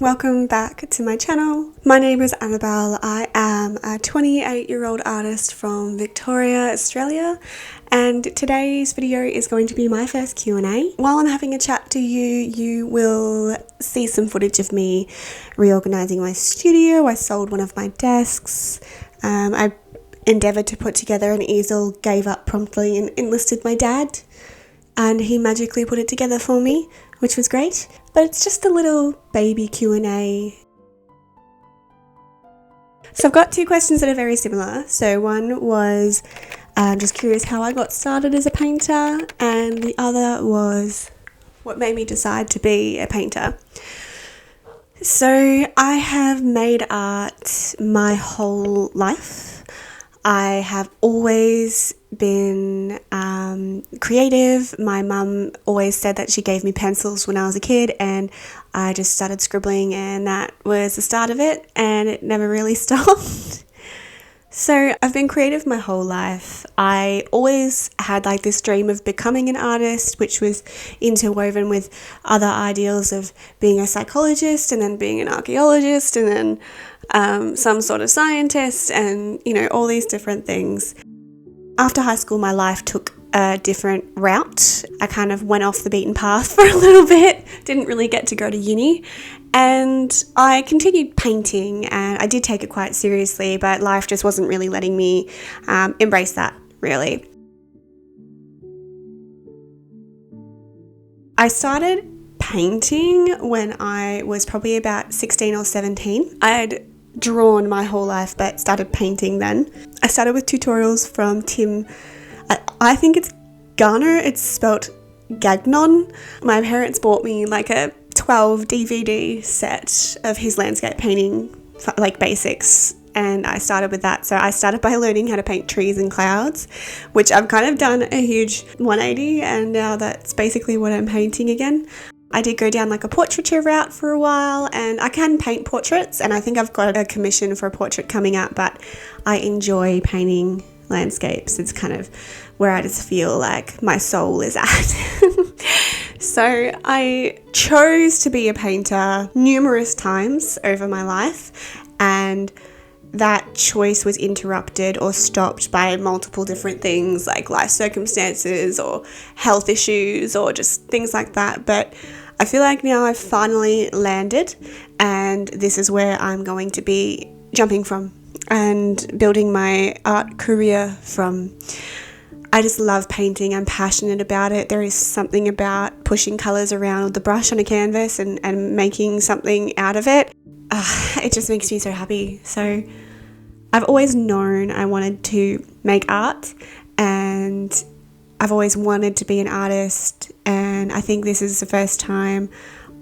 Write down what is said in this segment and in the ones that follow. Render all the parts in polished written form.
welcome back to my channel. My name is Annabelle. I am a 28-year-old artist from Victoria, Australia, and today's video is going to be my first Q&A. While I'm having a chat to you, you will see some footage of me reorganizing my studio. I sold one of my desks. I endeavoured to put together an easel, gave up promptly and enlisted my dad, and he magically put it together for me, which was great. But it's just a little baby Q&A. So I've got two questions that are very similar. So one was just curious how I got started as a painter, and the other was what made me decide to be a painter. So I have made art my whole life. I have always been creative. My mum always said that she gave me pencils when I was a kid, and I just started scribbling, and that was the start of it, and it never really stopped. So I've been creative my whole life. I always had like this dream of becoming an artist, which was interwoven with other ideals of being a psychologist and then being an archaeologist and then some sort of scientist and, you know, all these different things. After high school, my life took a different route. I kind of went off the beaten path for a little bit, didn't really get to go to uni, and I continued painting, and I did take it quite seriously, but life just wasn't really letting me embrace that, really. I started painting when I was probably about 16 or 17. I had drawn my whole life but started painting then. I started with tutorials from Tim, I think it's Garner, it's spelt Gagnon. My parents bought me like a 12 DVD set of his landscape painting, like basics, and I started with that. So I started by learning how to paint trees and clouds, which I've kind of done a huge 180, and now that's basically what I'm painting again. I did go down like a portraiture route for a while, and I can paint portraits, and I think I've got a commission for a portrait coming up, but I enjoy painting landscapes. It's kind of where I just feel like my soul is at. So I chose to be a painter numerous times over my life, and that choice was interrupted or stopped by multiple different things like life circumstances or health issues or just things like that. But I feel like now I've finally landed, and this is where I'm going to be jumping from and building my art career from. I just love painting. I'm passionate about it. There is something about pushing colours around with the brush on a canvas and making something out of it. It just makes me so happy. So I've always known I wanted to make art, and I've always wanted to be an artist, and I think this is the first time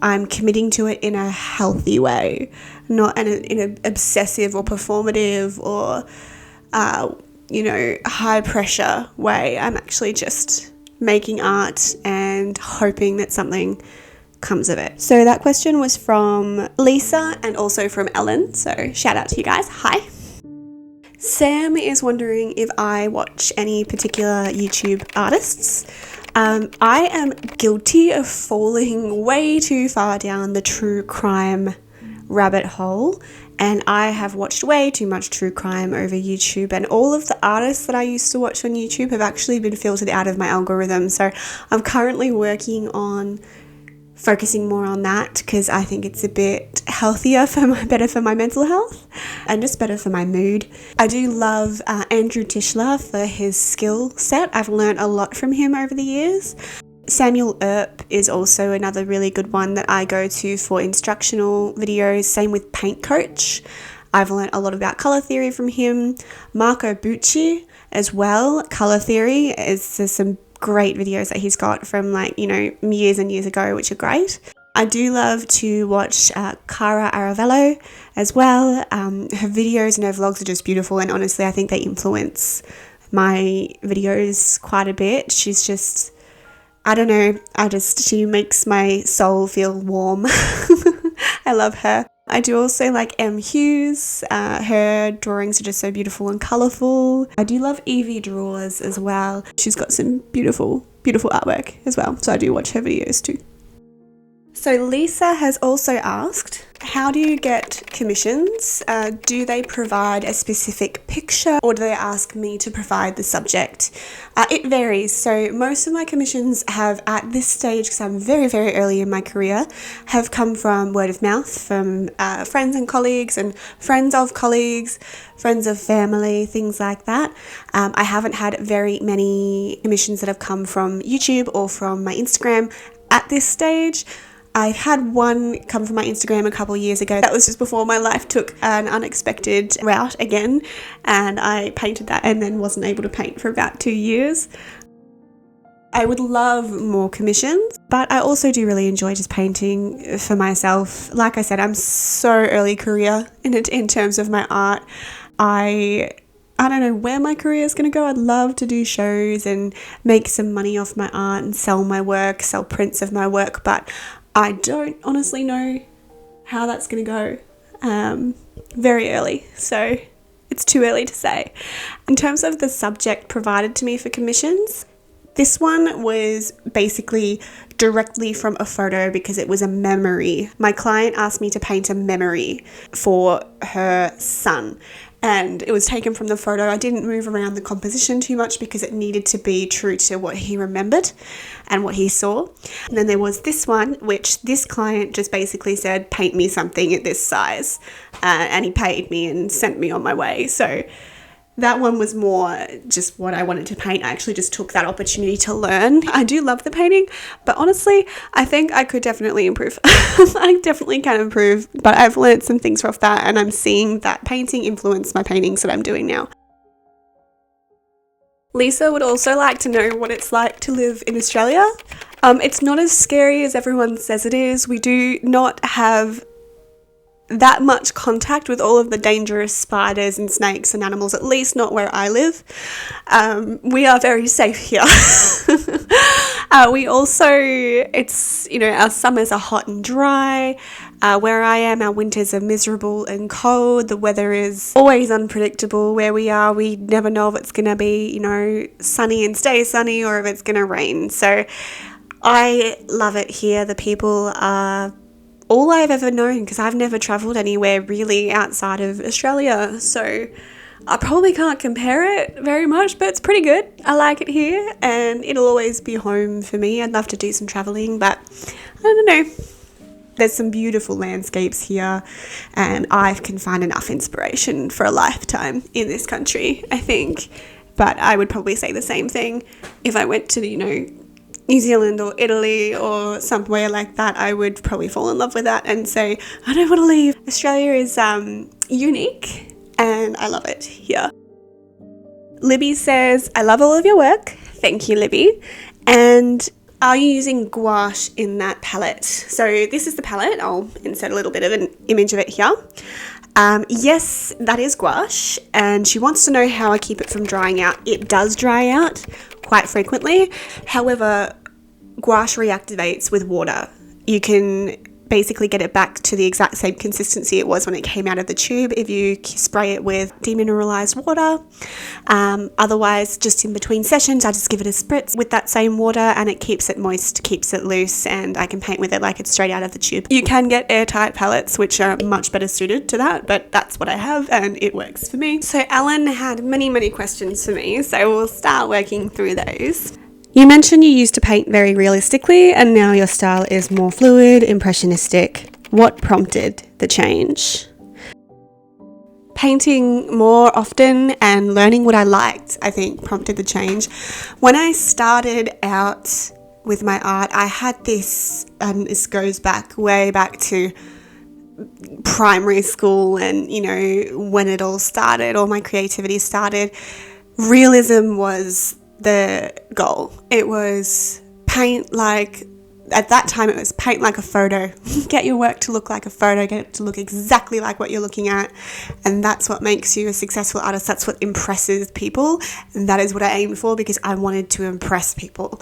I'm committing to it in a healthy way, not in an obsessive or performative or high pressure way. I'm actually just making art and hoping that something comes of it. So that question was from Lisa and also from Ellen, so shout out to you guys. Hi. Sam is wondering if I watch any particular YouTube artists. I am guilty of falling way too far down the true crime rabbit hole, and I have watched way too much true crime over YouTube, and all of the artists that I used to watch on YouTube have actually been filtered out of my algorithm. So I'm currently working on focusing more on that because I think it's a bit healthier better for my mental health and just better for my mood. I do love Andrew Tischler for his skill set. I've learned a lot from him over the years. Samuel Earp is also another really good one that I go to for instructional videos. Same with Paint Coach. I've learned a lot about colour theory from him. Marco Bucci as well. Colour theory is there's some great videos that he's got from years and years ago, which are great. I do love to watch Cara Aravello as well. Her videos and her vlogs are just beautiful, and honestly I think they influence my videos quite a bit. She's just, I don't know, she makes my soul feel warm. I love her. I do also like M. Hughes. Her drawings are just so beautiful and colourful. I do love Evie Draws as well. She's got some beautiful, beautiful artwork as well. So I do watch her videos too. So Lisa has also asked, how do you get commissions? Do they provide a specific picture or do they ask me to provide the subject? It varies. So most of my commissions have, at this stage, because I'm very, very early in my career, have come from word of mouth, from friends and colleagues and friends of colleagues, friends of family, things like that. I haven't had very many commissions that have come from YouTube or from my Instagram at this stage. I had one come from my Instagram a couple years ago. That was just before my life took an unexpected route again, and I painted that and then wasn't able to paint for about 2 years. I would love more commissions, but I also do really enjoy just painting for myself. Like I said, I'm so early career in terms of my art. I don't know where my career is going to go. I'd love to do shows and make some money off my art and sell my work, sell prints of my work, but I don't honestly know how that's going to go. Very early, so it's too early to say. In terms of the subject provided to me for commissions, this one was basically directly from a photo because it was a memory. My client asked me to paint a memory for her son, and it was taken from the photo. I didn't move around the composition too much because it needed to be true to what he remembered and what he saw. And then there was this one, which this client just basically said, paint me something at this size. And he paid me and sent me on my way. So that one was more just what I wanted to paint. I actually just took that opportunity to learn. I do love the painting, but honestly, I think I could definitely improve. I definitely can improve, but I've learned some things off that, and I'm seeing that painting influence my paintings that I'm doing now. Lisa would also like to know what it's like to live in Australia. It's not as scary as everyone says it is. We do not have that much contact with all of the dangerous spiders and snakes and animals, at least not where I live. We are very safe here. We also, our summers are hot and dry. Where I am, our winters are miserable and cold. The weather is always unpredictable. Where we are, we never know if it's going to be, sunny and stay sunny or if it's going to rain. So I love it here. The people are all I've ever known because I've never travelled anywhere really outside of Australia, so I probably can't compare it very much, but it's pretty good. I like it here and it'll always be home for me. I'd love to do some travelling, but I don't know. There's some beautiful landscapes here and I can find enough inspiration for a lifetime in this country, I think. But I would probably say the same thing if I went to New Zealand or Italy or somewhere like that. I would probably fall in love with that and say, I don't want to leave. Australia is unique and I love it here. Libby says, I love all of your work. Thank you, Libby. And are you using gouache in that palette? So this is the palette. I'll insert a little bit of an image of it here. Yes, that is gouache, and she wants to know how I keep it from drying out. It does dry out quite frequently. However, gouache reactivates with water. You can basically get it back to the exact same consistency it was when it came out of the tube if you spray it with demineralized water. Otherwise, just in between sessions, I just give it a spritz with that same water and it keeps it moist, keeps it loose, and I can paint with it like it's straight out of the tube. You can get airtight palettes which are much better suited to that, but that's what I have and it works for me. So Alan had many questions for me, so we'll start working through those. You mentioned you used to paint very realistically and now your style is more fluid, impressionistic. What prompted the change? Painting more often and learning what I liked, I think, prompted the change. When I started out with my art, I had this, and this goes way back to primary school and, when it all started, all my creativity started. Realism was the goal. It was at that time it was paint like a photo. Get your work to look like a photo, get it to look exactly like what you're looking at, and that's what makes you a successful artist. That's what impresses people, and that is what I aimed for because I wanted to impress people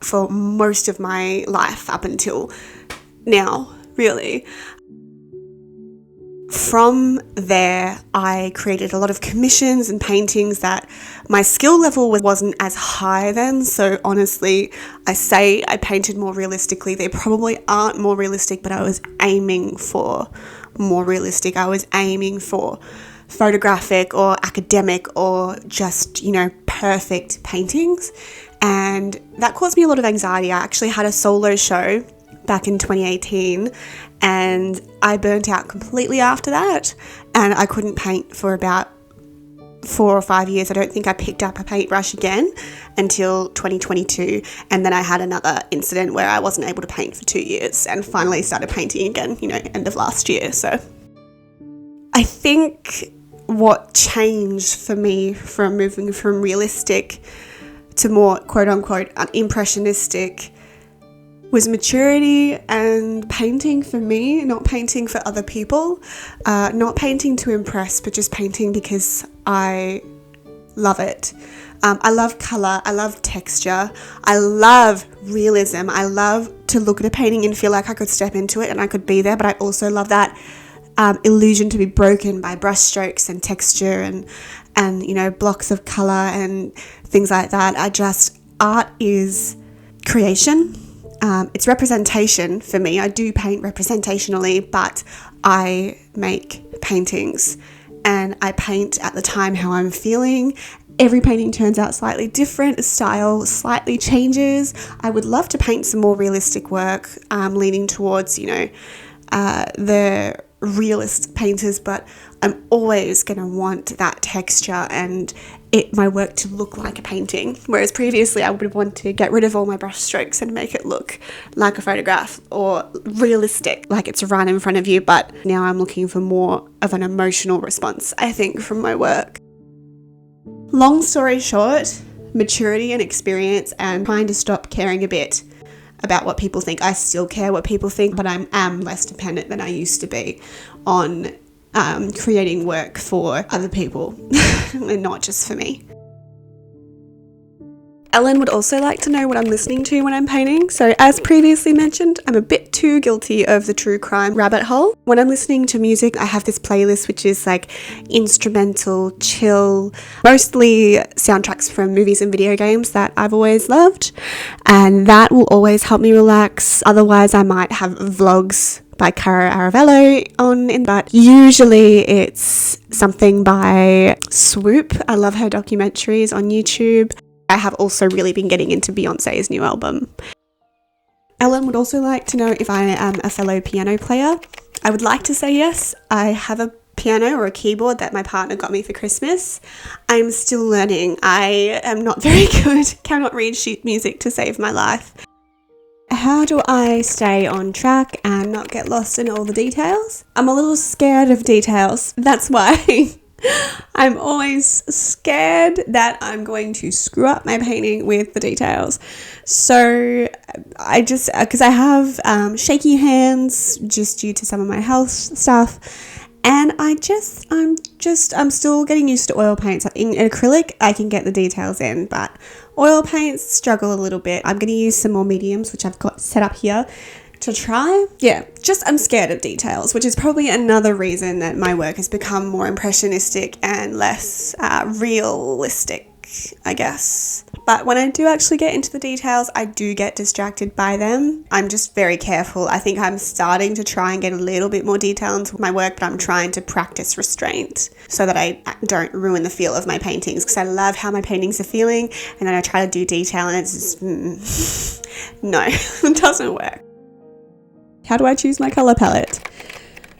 for most of my life up until now, really. From there, I created a lot of commissions and paintings that my skill level wasn't as high then. So honestly, I say I painted more realistically. They probably aren't more realistic, but I was aiming for more realistic. I was aiming for photographic or academic or just, perfect paintings. And that caused me a lot of anxiety. I actually had a solo show back in 2018 and I burnt out completely after that, and I couldn't paint for about 4 or 5 years. I don't think I picked up a paintbrush again until 2022, and then I had another incident where I wasn't able to paint for 2 years and finally started painting again, end of last year. So I think what changed for me from moving from realistic to more quote-unquote impressionistic was maturity and painting for me, not painting for other people, not painting to impress, but just painting because I love it. I love colour, I love texture, I love realism. I love to look at a painting and feel like I could step into it and I could be there, but I also love that illusion to be broken by brush strokes and texture and blocks of colour and things like that. Art is creation. It's representation for me. I do paint representationally, but I make paintings and I paint at the time how I'm feeling. Every painting turns out slightly different. The style slightly changes. I would love to paint some more realistic work, leaning towards, the realist painters, but I'm always going to want that texture and my work to look like a painting. Whereas previously I would want to get rid of all my brush strokes and make it look like a photograph or realistic, like it's right in front of you. But now I'm looking for more of an emotional response, I think, from my work. Long story short, maturity and experience and trying to stop caring a bit about what people think. I still care what people think, but I am less dependent than I used to be on creating work for other people and not just for me. Ellen would also like to know what I'm listening to when I'm painting. So as previously mentioned, I'm a bit too guilty of the true crime rabbit hole. When I'm listening to music, I have this playlist which is like instrumental, chill, mostly soundtracks from movies and video games that I've always loved. And that will always help me relax. Otherwise, I might have vlogs by Cara Aravello on, but usually it's something by Swoop. I love her documentaries on YouTube. I have also really been getting into Beyonce's new album. Ellen would also like to know if I am a fellow piano player. I would like to say yes. I have a piano or a keyboard that my partner got me for Christmas. I'm still learning. I am not very good, cannot read sheet music to save my life. How do I stay on track and not get lost in all the details? I'm a little scared of details. That's why I'm always scared that I'm going to screw up my painting with the details. So because I have shaky hands just due to some of my health stuff, and I'm still getting used to oil paints. In acrylic, I can get the details in, but oil paints struggle a little bit. I'm going to use some more mediums, which I've got set up here to try. Yeah, I'm scared of details, which is probably another reason that my work has become more impressionistic and less realistic, I guess. But when I do actually get into the details, I do get distracted by them. I'm just very careful. I think I'm starting to try and get a little bit more detail into my work, but I'm trying to practice restraint so that I don't ruin the feel of my paintings, because I love how my paintings are feeling, and then I try to do detail and it's just, no, it doesn't work. How do I choose my colour palette?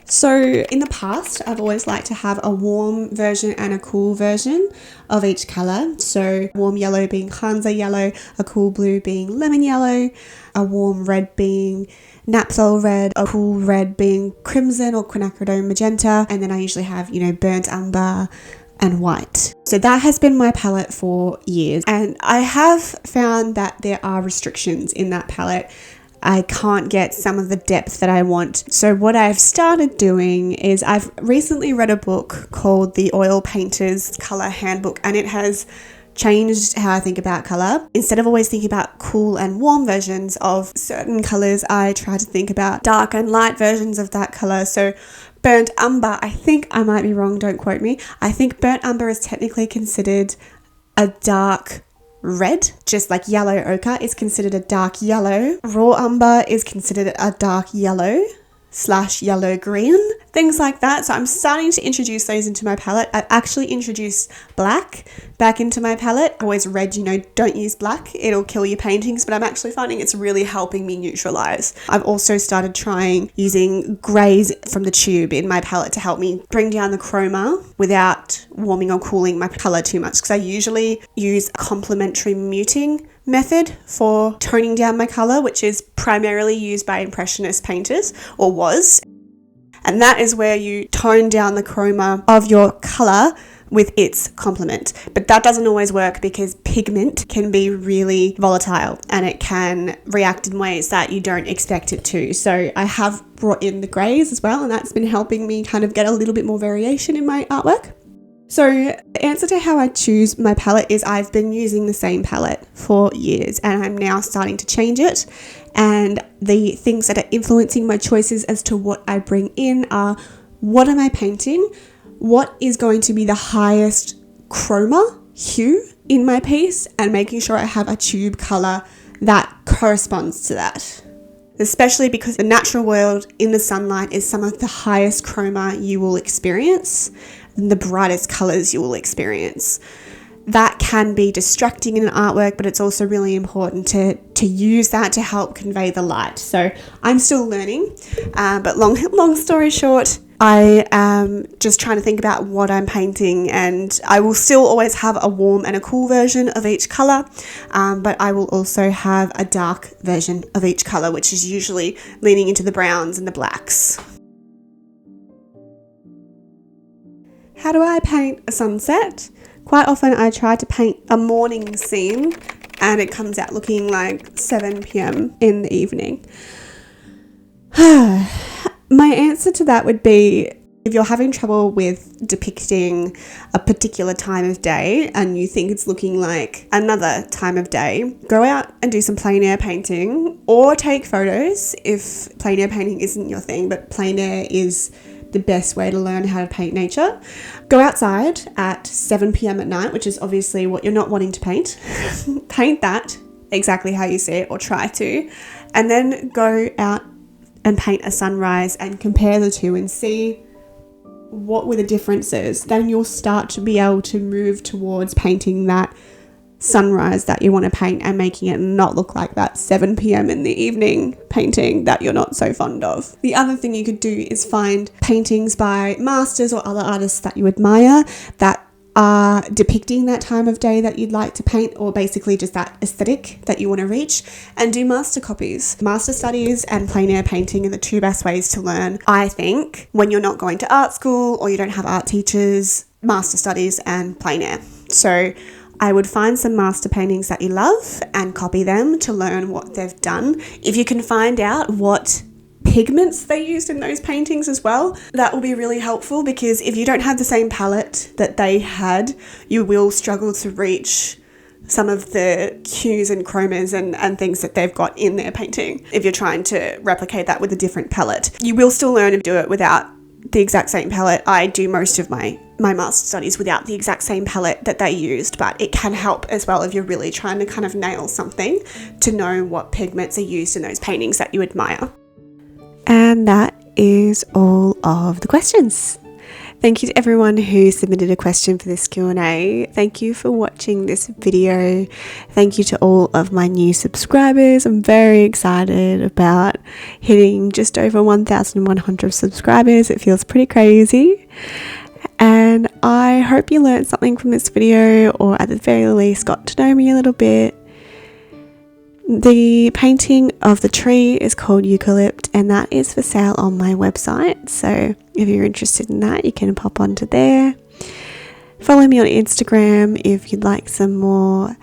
So in the past, I've always liked to have a warm version and a cool version of each colour. So warm yellow being Hansa yellow, a cool blue being lemon yellow, a warm red being naphthalene red, a cool red being crimson or quinacridone magenta, and then I usually have, burnt umber and white. So that has been my palette for years, and I have found that there are restrictions in that palette. I can't get some of the depth that I want. So what I've started doing is I've recently read a book called The Oil Painter's Colour Handbook, and it has changed how I think about colour. Instead of always thinking about cool and warm versions of certain colours, I try to think about dark and light versions of that colour. So Burnt umber, I think, I might be wrong, don't quote me. I think burnt umber is technically considered a dark red, just like yellow ochre is considered a dark yellow. Raw umber is considered a dark yellow / yellow green, things like that. So I'm starting to introduce those into my palette. I've actually introduced black back into my palette. I always read, don't use black, it'll kill your paintings, but I'm actually finding it's really helping me neutralize. I've also started trying using greys from the tube in my palette to help me bring down the chroma without warming or cooling my color too much, because I usually use a complementary muting method for toning down my color, which is primarily used by impressionist painters, or was. And that is where you tone down the chroma of your color with its complement. But that doesn't always work because pigment can be really volatile and it can react in ways that you don't expect it to. So I have brought in the greys as well, and that's been helping me kind of get a little bit more variation in my artwork. So the answer to how I choose my palette is I've been using the same palette for years, and I'm now starting to change it. And the things that are influencing my choices as to what I bring in are, what am I painting? What is going to be the highest chroma hue in my piece, and making sure I have a tube color that corresponds to that. Especially because the natural world in the sunlight is some of the highest chroma you will experience, and the brightest colors you will experience. That can be distracting in an artwork, but it's also really important to use that to help convey the light. So I'm still learning, but long story short, I am just trying to think about what I'm painting, and I will still always have a warm and a cool version of each color, but I will also have a dark version of each color, which is usually leaning into the browns and the blacks. How do I paint a sunset? Quite often I try to paint a morning scene and it comes out looking like 7 p.m. in the evening. My answer to that would be, if you're having trouble with depicting a particular time of day and you think it's looking like another time of day, go out and do some plein air painting, or take photos if plein air painting isn't your thing, but plein air is the best way to learn how to paint nature. Go outside at 7 p.m. at night, which is obviously what you're not wanting to paint. Paint that exactly how you see it, or try to, and then go out and paint a sunrise and compare the two and see what were the differences. Then you'll start to be able to move towards painting that sunrise that you want to paint and making it not look like that 7 p.m. in the evening painting that you're not so fond of. The other thing you could do is find paintings by masters or other artists that you admire that are depicting that time of day that you'd like to paint, or basically just that aesthetic that you want to reach, and do master copies. Master studies and plein air painting are the two best ways to learn, I think, when you're not going to art school or you don't have art teachers. Master studies and plein air. So I would find some master paintings that you love and copy them to learn what they've done. If you can find out what pigments they used in those paintings as well, that will be really helpful, because if you don't have the same palette that they had, you will struggle to reach some of the hues and chromas and things that they've got in their painting. If you're trying to replicate that with a different palette, you will still learn to do it without the exact same palette. I do most of my master studies without the exact same palette that they used, but it can help as well if you're really trying to kind of nail something, to know what pigments are used in those paintings that you admire. And that is all of the questions. Thank you to everyone who submitted a question for this Q&A. Thank you for watching this video. Thank you to all of my new subscribers. I'm very excited about hitting just over 1,100 subscribers. It feels pretty crazy. And I hope you learned something from this video, or at the very least got to know me a little bit. The painting of the tree is called Eucalypt, and that is for sale on my website. So if you're interested in that, you can pop onto there. Follow me on Instagram if you'd like some more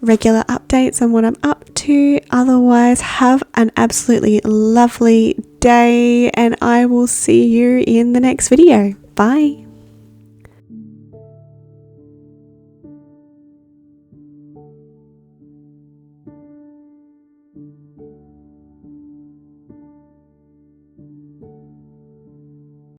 regular updates on what I'm up to. Otherwise, have an absolutely lovely day, and I will see you in the next video. Bye.